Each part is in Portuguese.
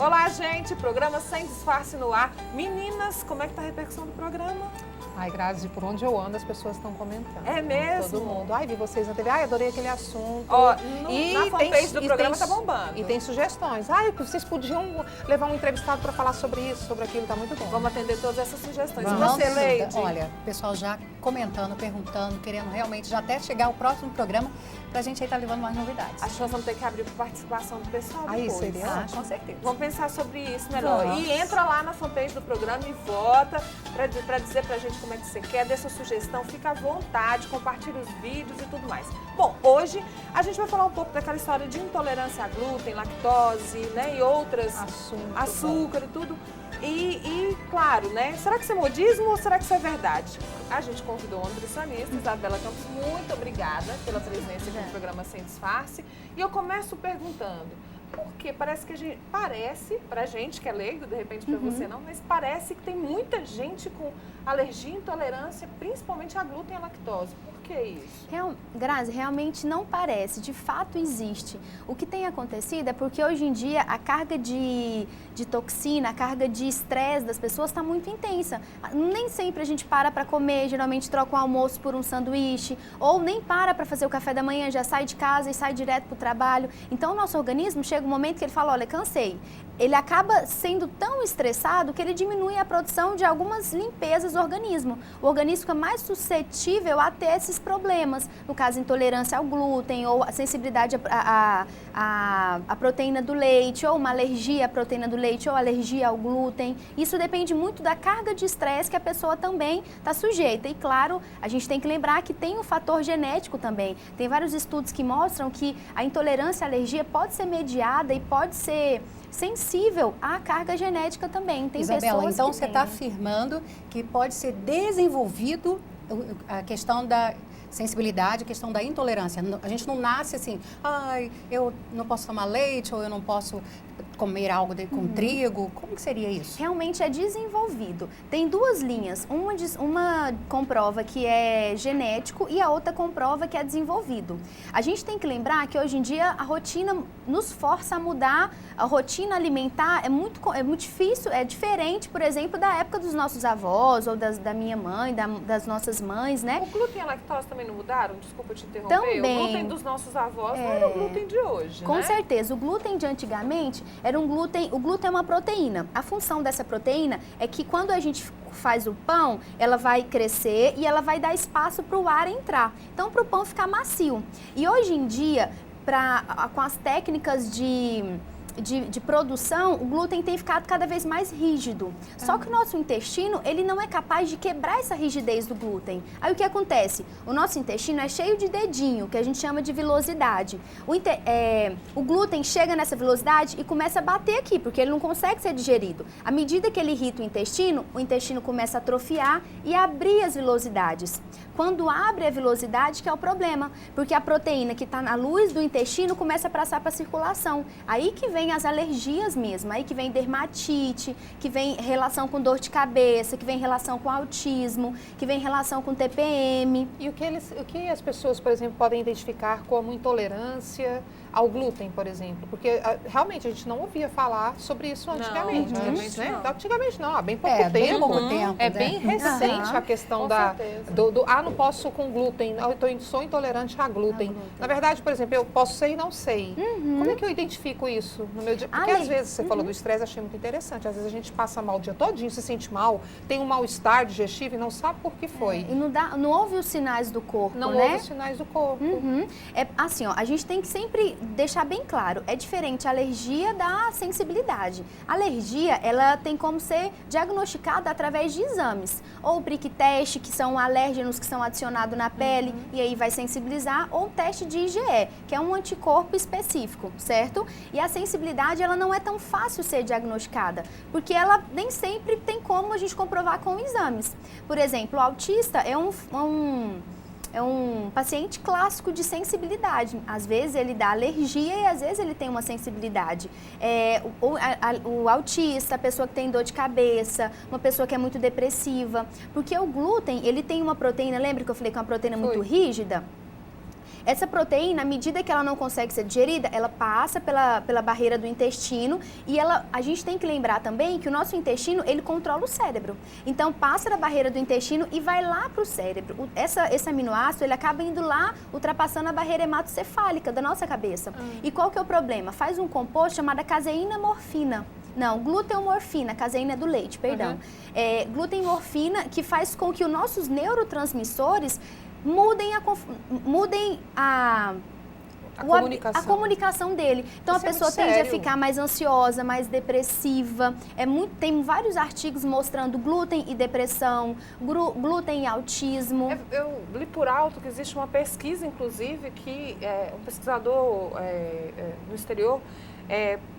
Olá, gente, programa Sem Disfarce no ar. Meninas, como é que tá a repercussão do programa? Ai, Grazi, por onde eu ando, as pessoas estão comentando. É mesmo? Todo mundo. Ai, vi vocês na TV. Ai, adorei aquele assunto. Ó, na fanpage do programa tá bombando. E tem sugestões. Ai, vocês podiam levar um entrevistado para falar sobre isso, sobre aquilo, tá muito bom. Vamos atender todas essas sugestões. E Vamos. você, Leide? Olha, o pessoal já comentando, perguntando, querendo realmente já até chegar o próximo programa pra gente aí estar levando mais novidades. Acho que nós vamos ter que abrir para participação do pessoal Aí, depois. seria ótimo. Com certeza. Vamos pensar sobre isso melhor. Vamos. E entra lá na fanpage do programa e vota para dizer pra gente como é que você quer, dê sua sugestão, fica à vontade, compartilhe os vídeos e tudo mais. Bom, hoje a gente vai falar um pouco daquela história de intolerância a glúten, lactose, né, e outras, açúcar e tudo. E claro, né, será que isso é modismo ou será que isso é verdade? A gente convidou uma nutricionista, Isabela Campos, muito obrigada pela presença aqui no programa Sem Disfarce. E eu começo perguntando, porque parece que pra gente que é leigo, de repente pra você não, mas parece que tem muita gente com alergia e intolerância, principalmente a glúten e a lactose. Por que isso? Grazi, realmente não parece, de fato existe. O que tem acontecido é porque hoje em dia a carga de toxina, a carga de estresse das pessoas está muito intensa. Nem sempre a gente para comer, geralmente troca o almoço por um sanduíche, ou nem para fazer o café da manhã, já sai de casa e sai direto para o trabalho. Então o nosso organismo chega um momento que ele fala, olha, cansei. Ele acaba sendo tão estressado que ele diminui a produção de algumas limpezas do organismo. O organismo fica mais suscetível a ter esses problemas, no caso, intolerância ao glúten, ou a sensibilidade à proteína do leite, ou uma alergia à proteína do leite, ou alergia ao glúten. Isso depende muito da carga de estresse que a pessoa também está sujeita. E claro, a gente tem que lembrar que tem um fator genético também. Tem vários estudos que mostram que a intolerância à alergia pode ser mediada e pode ser sensível à carga genética também. Tem Isabela, pessoas então que você está afirmando que pode ser desenvolvido a questão da sensibilidade, a questão da intolerância. A gente não nasce assim, ai, eu não posso tomar leite ou eu não posso comer algo com trigo. Como que seria isso? Realmente é desenvolvido. Tem duas linhas. Uma comprova que é genético e a outra comprova que é desenvolvido. A gente tem que lembrar que hoje em dia a rotina nos força a mudar. A rotina alimentar é muito difícil, é diferente, por exemplo, da época dos nossos avós ou da minha mãe, das nossas mães, né? O glúten e a lactose também não mudaram? Desculpa te interromper. Também. O glúten dos nossos avós não era o glúten de hoje, Com né? certeza. O glúten de antigamente era um glúten... O glúten é uma proteína. A função dessa proteína é que quando a gente faz o pão, ela vai crescer e ela vai dar espaço para o ar entrar. Então, para o pão ficar macio. E hoje em dia, com as técnicas de produção, o glúten tem ficado cada vez mais rígido. Só que o nosso intestino, ele não é capaz de quebrar essa rigidez do glúten. Aí o que acontece? O nosso intestino é cheio de dedinho, que a gente chama de vilosidade. O glúten chega nessa vilosidade e começa a bater aqui, porque ele não consegue ser digerido. À medida que ele irrita o intestino começa a atrofiar e a abrir as vilosidades. Quando abre a vilosidade, que é o problema, porque a proteína que está na luz do intestino começa a passar para a circulação. Aí que vem as alergias mesmo, aí que vem dermatite, que vem relação com dor de cabeça, que vem relação com autismo, que vem relação com TPM. E o que as pessoas, por exemplo, podem identificar como intolerância ao glúten, por exemplo? Porque realmente a gente não ouvia falar sobre isso antigamente. Antigamente não, há bem pouco tempo. Bem pouco tempo, É né? bem recente a questão não posso com glúten, eu sou intolerante a glúten. Na verdade, por exemplo, eu posso ser e não sei. Como é que eu identifico isso no meu dia? Porque às vezes, você falou do estresse, achei muito interessante. Às vezes a gente passa mal o dia todinho, se sente mal, tem um mal-estar digestivo e não sabe por que foi. E não ouve os sinais do corpo, Não né? ouve os sinais do corpo. É assim, ó, a gente tem que sempre deixar bem claro, é diferente a alergia da sensibilidade. A alergia, ela tem como ser diagnosticada através de exames, ou o prick test, que são alérgenos que são adicionados na pele, e aí vai sensibilizar, ou o teste de IgE, que é um anticorpo específico, certo? E a sensibilidade, ela não é tão fácil ser diagnosticada, porque ela nem sempre tem como a gente comprovar com exames. Por exemplo, o autista é um paciente clássico de sensibilidade. Às vezes ele dá alergia e às vezes ele tem uma sensibilidade. O autista, a pessoa que tem dor de cabeça, uma pessoa que é muito depressiva. Porque o glúten, ele tem uma proteína, lembra que eu falei que é uma proteína muito rígida? Essa proteína, à medida que ela não consegue ser digerida, ela passa pela barreira do intestino e a gente tem que lembrar também que o nosso intestino, ele controla o cérebro. Então, passa da barreira do intestino e vai lá para o cérebro. Esse aminoácido, ele acaba indo lá, ultrapassando a barreira hematocefálica da nossa cabeça. E qual que é o problema? Faz um composto chamado caseína-morfina. Não, gluteomorfina, caseína é do leite, perdão. Gluteomorfina, que faz com que os nossos neurotransmissores mudem a comunicação dele. Então, Isso a pessoa é tende a sério. ficar mais ansiosa, mais depressiva. Tem vários artigos mostrando glúten e depressão, glúten e autismo. Eu li por alto que existe uma pesquisa, inclusive, que um pesquisador no exterior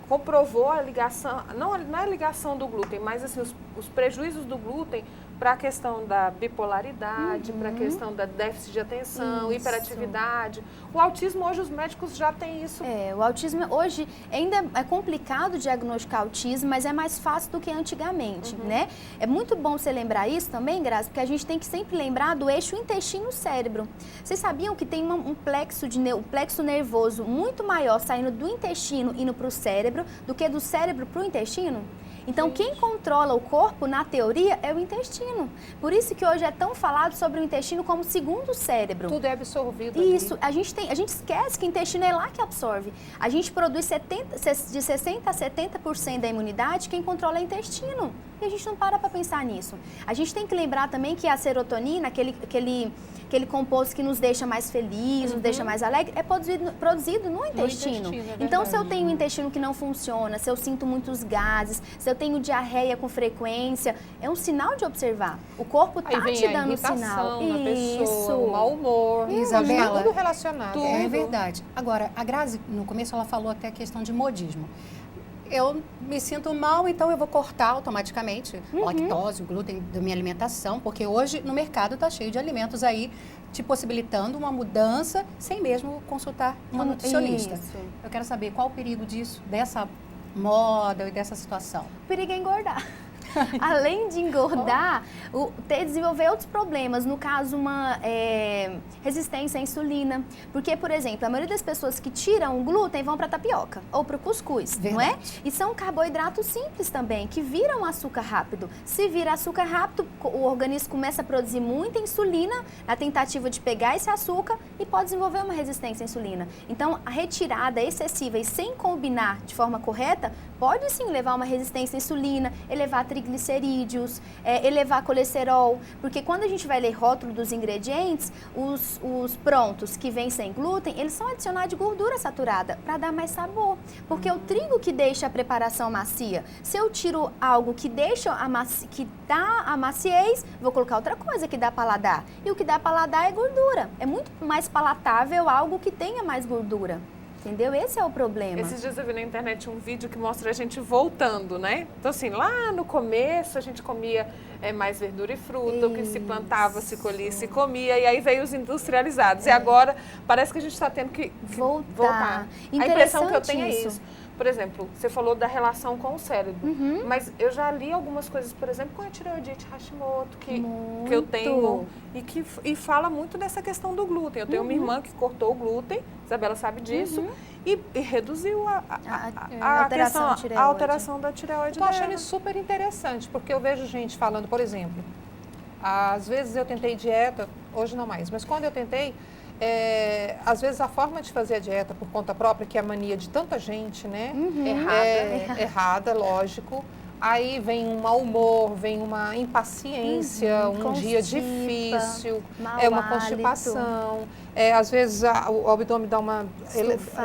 comprovou a ligação, não é a ligação do glúten, mas assim, os prejuízos do glúten para a questão da bipolaridade, para a questão da déficit de atenção, hiperatividade. O autismo, hoje os médicos já têm isso. O autismo hoje ainda é complicado diagnosticar autismo, mas é mais fácil do que antigamente, né? É muito bom você lembrar isso também, Graça, porque a gente tem que sempre lembrar do eixo intestino-cérebro. Vocês sabiam que tem um plexo nervoso muito maior saindo do intestino indo para o cérebro do que do cérebro para o intestino? Então, quem controla o corpo, na teoria, é o intestino. Por isso que hoje é tão falado sobre o intestino como segundo cérebro. Tudo é absorvido. Isso, ali. a gente esquece que o intestino é lá que absorve. A gente produz de 60% a 70% da imunidade, quem controla é o intestino. E a gente não para pensar nisso. A gente tem que lembrar também que a serotonina, aquele composto que nos deixa mais felizes, nos deixa mais alegre, é produzido no intestino. Então, se eu tenho um intestino que não funciona, se eu sinto muitos gases, se eu tenho diarreia com frequência, é um sinal de observar. O corpo está te dando sinal. Na pessoa, o mau humor. Isabela, tudo relacionado. É verdade. Agora, a Grazi, no começo, ela falou até a questão de modismo. Eu me sinto mal, então eu vou cortar automaticamente lactose, o glúten da minha alimentação, porque hoje no mercado está cheio de alimentos aí te possibilitando uma mudança sem mesmo consultar uma nutricionista. Isso. Eu quero saber qual o perigo disso, dessa moda e dessa situação. O perigo é engordar. Além de engordar, desenvolver outros problemas, no caso uma resistência à insulina, porque, por exemplo, a maioria das pessoas que tiram o glúten vão para tapioca ou para o cuscuz, não é? E são carboidratos simples também, que viram açúcar rápido. Se vira açúcar rápido, o organismo começa a produzir muita insulina na tentativa de pegar esse açúcar e pode desenvolver uma resistência à insulina. Então, a retirada excessiva e sem combinar de forma correta, pode sim levar a uma resistência à insulina, elevar triglicerídeos, elevar colesterol, porque quando a gente vai ler rótulo dos ingredientes, os prontos que vêm sem glúten, eles são adicionados de gordura saturada para dar mais sabor, porque é o trigo que deixa a preparação macia. Se eu tiro algo que deixa que dá a maciez, vou colocar outra coisa que dá paladar, e o que dá paladar é gordura. É muito mais palatável algo que tenha mais gordura. Entendeu? Esse é o problema. Esses dias eu vi na internet um vídeo que mostra a gente voltando, né? Então, assim, lá no começo a gente comia mais verdura e fruta, o que se plantava, se colhia, se comia, e aí veio os industrializados. E agora parece que a gente está tendo que voltar. A impressão que eu tenho é isso. Por exemplo, você falou da relação com o cérebro, mas eu já li algumas coisas, por exemplo, com a tireoidite Hashimoto, que eu tenho, e fala muito dessa questão do glúten. Eu tenho uma irmã que cortou o glúten, Isabela sabe disso, e reduziu a alteração da tireoide Estou achando dela. isso super interessante, porque eu vejo gente falando, por exemplo, às vezes eu tentei dieta, hoje não mais, mas quando eu tentei, às vezes a forma de fazer a dieta por conta própria, que é a mania de tanta gente, né? Errada, lógico. Aí vem um mau humor, vem uma impaciência, um dia difícil, uma constipação. Às vezes o abdômen dá uma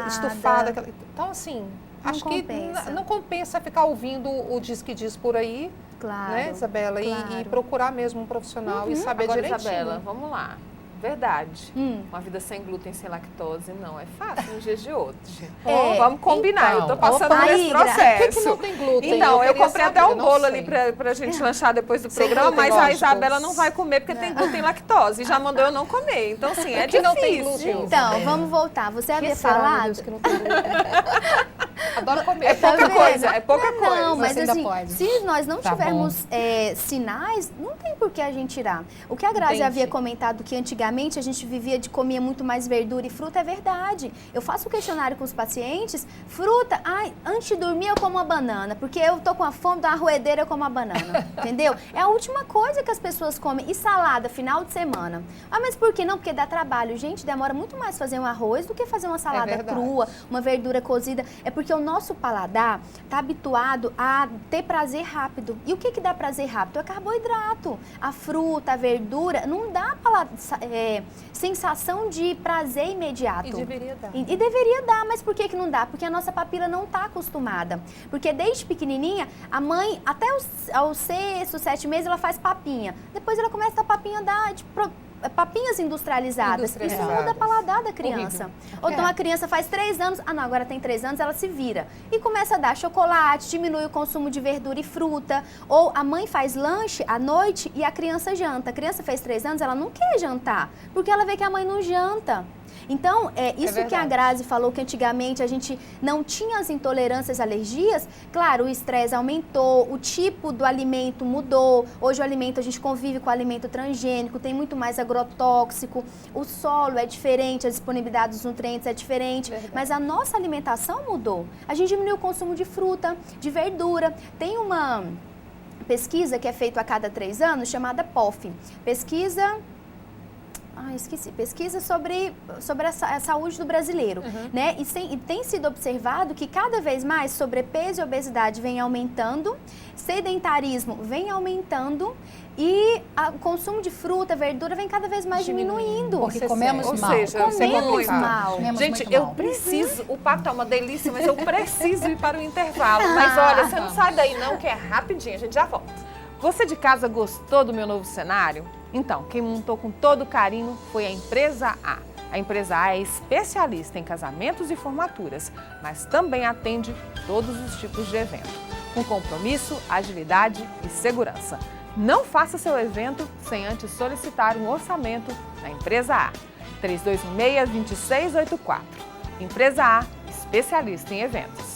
estufada. Então, assim, acho que não compensa ficar ouvindo o diz que diz por aí, né, Isabela? Claro. E procurar mesmo um profissional e saber Agora, direitinho. Isabela, vamos lá. Verdade. Uma vida sem glúten, sem lactose, não é fácil nos dias de hoje. Vamos combinar, eu tô passando por esse processo. Por que não tem glúten? Então, eu comprei até um bolo ali pra gente lanchar depois do programa, glúten, mas lógico. a Isabela não vai comer porque tem glúten e lactose. E já mandou eu não comer. Então, assim, é que difícil. não tem glúten? Então, vamos voltar. Você havia Será, meu falado... Deus, que não tem glúten? Adoro comer. É pouca Tá coisa, vendo? é pouca coisa. Não, mas Você ainda assim, pode. se nós não Tá tivermos sinais, não tem por que a gente tirar. O que a Grazi Entendi. havia comentado que antigamente a gente comia muito mais verdura e fruta, é verdade. Eu faço um questionário com os pacientes, fruta, antes de dormir eu como uma banana, porque eu tô com a fome, dou uma roedeira, eu como uma banana, entendeu? É a última coisa que as pessoas comem. E salada, final de semana. Mas por que não? Porque dá trabalho. Gente, demora muito mais fazer um arroz do que fazer uma salada crua, uma verdura cozida. É porque o nosso paladar tá habituado a ter prazer rápido. E o que dá prazer rápido? É carboidrato. A fruta, a verdura, não dá sensação de prazer imediato. E deveria dar. E deveria dar, mas por que não dá? Porque a nossa papila não está acostumada. Porque desde pequenininha, a mãe, até aos 6, 7 meses, ela faz papinha. Depois ela começa a papinha papinhas industrializadas. Isso muda o paladar da criança. Horrível. Ou então a criança faz 3 anos, agora tem 3 anos, ela se vira. E começa a dar chocolate, diminui o consumo de verdura e fruta. Ou a mãe faz lanche à noite e a criança janta. A criança fez 3 anos, ela não quer jantar, porque ela vê que a mãe não janta. Então, isso que a Grazi falou, que antigamente a gente não tinha as intolerâncias, alergias, claro, o estresse aumentou, o tipo do alimento mudou, hoje o alimento, a gente convive com o alimento transgênico, tem muito mais agrotóxico, o solo é diferente, a disponibilidade dos nutrientes é diferente, mas a nossa alimentação mudou. A gente diminuiu o consumo de fruta, de verdura, tem uma pesquisa que é feita a cada 3 anos, chamada POF, pesquisa sobre a saúde do brasileiro, né? E tem sido observado que cada vez mais sobrepeso e obesidade vem aumentando, sedentarismo vem aumentando e o consumo de fruta, verdura vem cada vez mais diminuindo. Porque comemos mal. Ou seja, Comemos mal. Gente, eu preciso, o papo tá uma delícia, mas eu preciso ir para o intervalo. Mas olha, você não sai daí não, que é rapidinho, a gente já volta. Você de casa gostou do meu novo cenário? Então, quem montou com todo carinho foi a Empresa A. A Empresa A é especialista em casamentos e formaturas, mas também atende todos os tipos de evento, com compromisso, agilidade e segurança. Não faça seu evento sem antes solicitar um orçamento na Empresa A. 3216-2684. Empresa A, especialista em eventos.